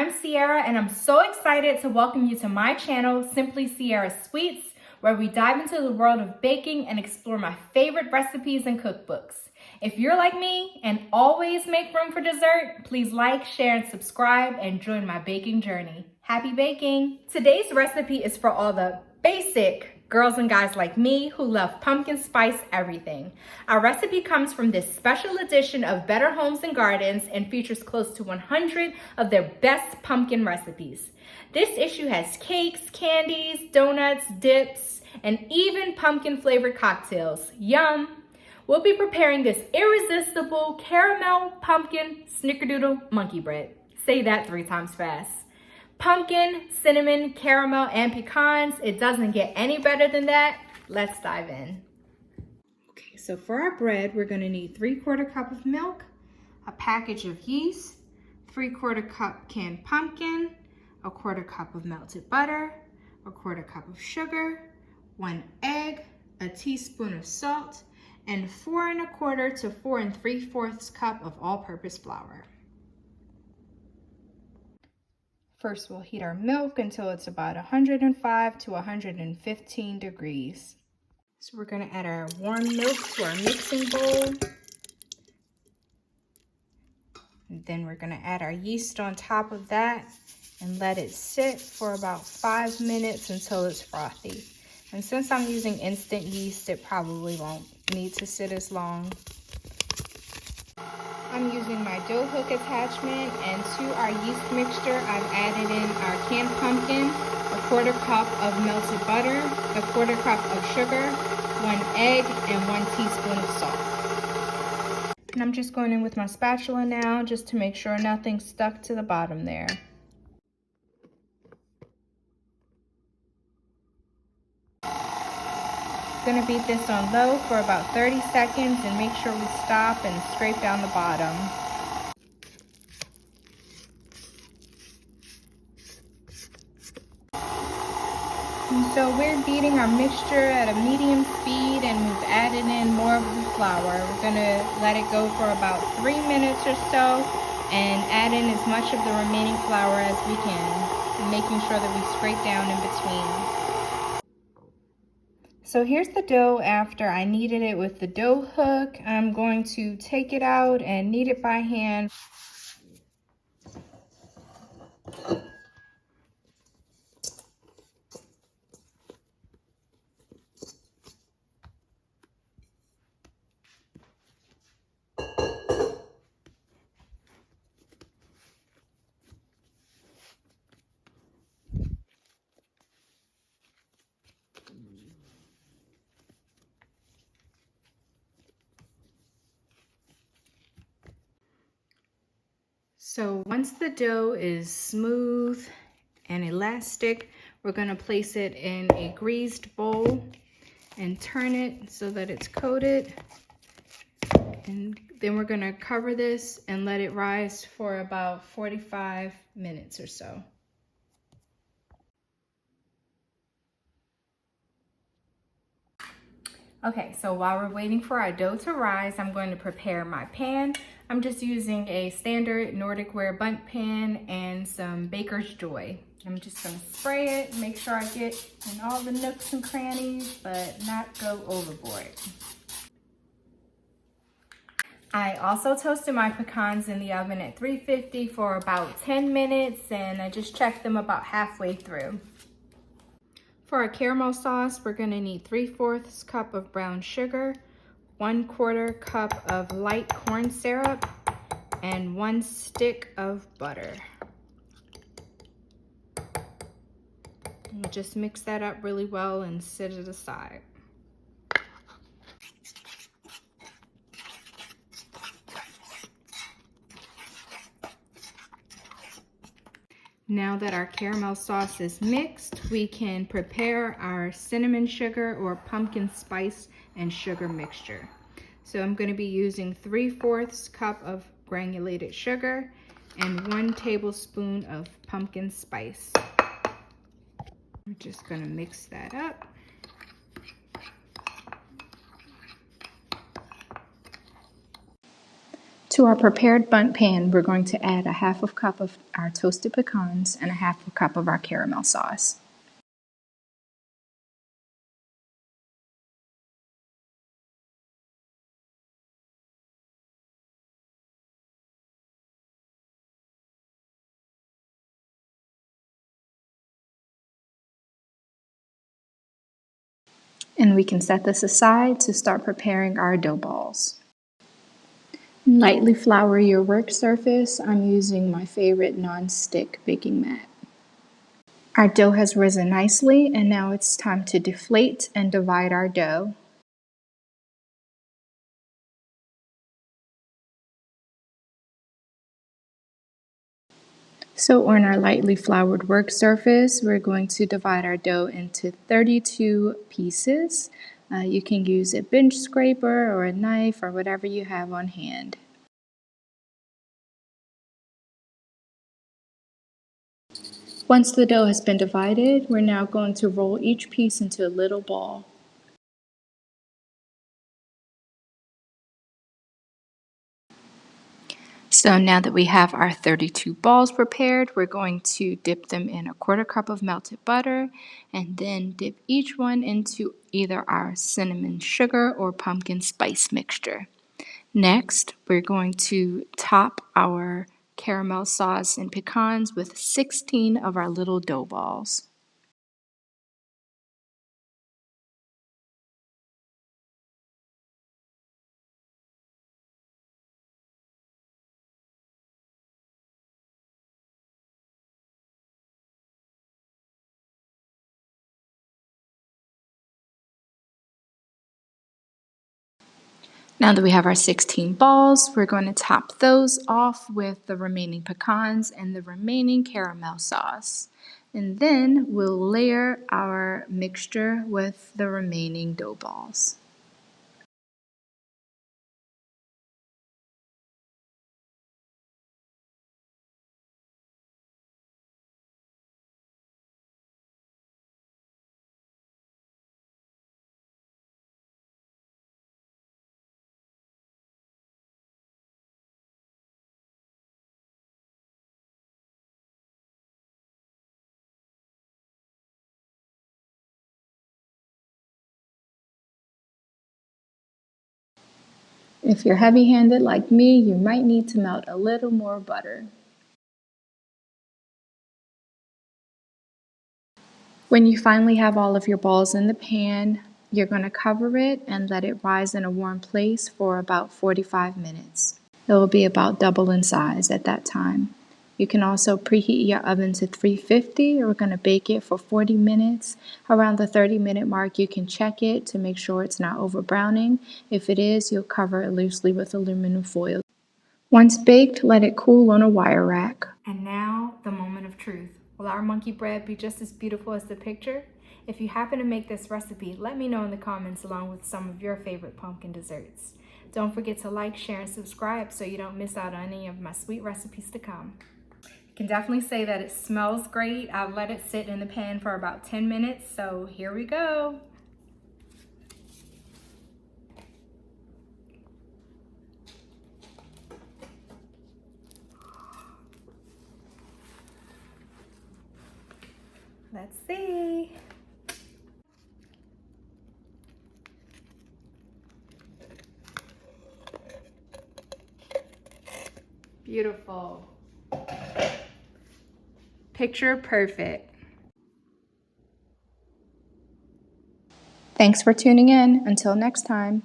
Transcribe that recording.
I'm Sierra and I'm so excited to welcome you to my channel, Simply Sierra Sweets, where we dive into the world of baking and explore my favorite recipes and cookbooks. If you're like me and always make room for dessert, please like, share, and subscribe and join my baking journey. Happy baking! Today's recipe is for all the basic girls and guys like me who love pumpkin spice everything. Our recipe comes from this special edition of Better Homes and Gardens and features close to 100 of their best pumpkin recipes. This issue has cakes, candies, donuts, dips, and even pumpkin flavored cocktails. Yum! We'll be preparing this irresistible caramel pumpkin snickerdoodle monkey bread. Say that 3 times fast. Pumpkin, cinnamon, caramel, and pecans. It doesn't get any better than that. Let's dive in. Okay, so for our bread, we're gonna need 3/4 cup of milk, a package of yeast, 3/4 cup canned pumpkin, 1/4 cup of melted butter, 1/4 cup of sugar, 1 egg, a teaspoon of salt, and 4 1/4 to 4 3/4 cup of all-purpose flour. First, we'll heat our milk until it's about 105 to 115 degrees. So we're gonna add our warm milk to our mixing bowl. And then we're gonna add our yeast on top of that and let it sit for about 5 minutes until it's frothy. And since I'm using instant yeast, it probably won't need to sit as long. I'm using my dough hook attachment, and to our yeast mixture, I've added in our canned pumpkin, 1/4 cup of melted butter, 1/4 cup of sugar, 1 egg, and 1 teaspoon of salt. And I'm just going in with my spatula now, just to make sure nothing's stuck to the bottom there. Gonna beat this on low for about 30 seconds and make sure we stop and scrape down the bottom. And so we're beating our mixture at a medium speed, and we've added in more of the flour. We're gonna let it go for about 3 minutes or so and add in as much of the remaining flour as we can, making sure that we scrape down in between. So here's the dough after I kneaded it with the dough hook. I'm going to take it out and knead it by hand. So once the dough is smooth and elastic, we're going to place it in a greased bowl and turn it so that it's coated. And then we're going to cover this and let it rise for about 45 minutes or so. Okay, so while we're waiting for our dough to rise, I'm going to prepare my pan. I'm just using a standard Nordic ware bundt pan and some Baker's Joy. I'm just gonna spray it, make sure I get in all the nooks and crannies, but not go overboard. I also toasted my pecans in the oven at 350 for about 10 minutes, and I just checked them about halfway through. For our caramel sauce, we're gonna need 3/4 cup of brown sugar, 1/4 cup of light corn syrup, and 1 stick of butter. And we'll just mix that up really well and set it aside. Now that our caramel sauce is mixed, we can prepare our cinnamon sugar or pumpkin spice and sugar mixture. So I'm going to be using 3/4 cup of granulated sugar and 1 tablespoon of pumpkin spice. We're just going to mix that up. To our prepared bundt pan, we're going to add a half of cup of our toasted pecans and a half a cup of our caramel sauce. And we can set this aside to start preparing our dough balls. Lightly flour your work surface. I'm using my favorite non-stick baking mat. Our dough has risen nicely, and now it's time to deflate and divide our dough. So on our lightly floured work surface, we're going to divide our dough into 32 pieces. You can use a bench scraper or a knife or whatever you have on hand. Once the dough has been divided, we're now going to roll each piece into a little ball. So now that we have our 32 balls prepared, we're going to dip them in a quarter cup of melted butter and then dip each one into either our cinnamon sugar or pumpkin spice mixture. Next, we're going to top our caramel sauce and pecans with 16 of our little dough balls. Now that we have our 16 balls, we're going to top those off with the remaining pecans and the remaining caramel sauce. And then we'll layer our mixture with the remaining dough balls. If you're heavy-handed like me, you might need to melt a little more butter. When you finally have all of your balls in the pan, you're going to cover it and let it rise in a warm place for about 45 minutes. It will be about double in size at that time. You can also preheat your oven to 350. We're going to bake it for 40 minutes. Around the 30-minute mark, you can check it to make sure it's not over browning. If it is, you'll cover it loosely with aluminum foil. Once baked, let it cool on a wire rack. And now, the moment of truth. Will our monkey bread be just as beautiful as the picture? If you happen to make this recipe, let me know in the comments along with some of your favorite pumpkin desserts. Don't forget to like, share, and subscribe so you don't miss out on any of my sweet recipes to come. I can definitely say that it smells great. I've let it sit in the pan for about 10 minutes, so here we go. Let's see. Beautiful. Picture perfect. Thanks for tuning in. Until next time.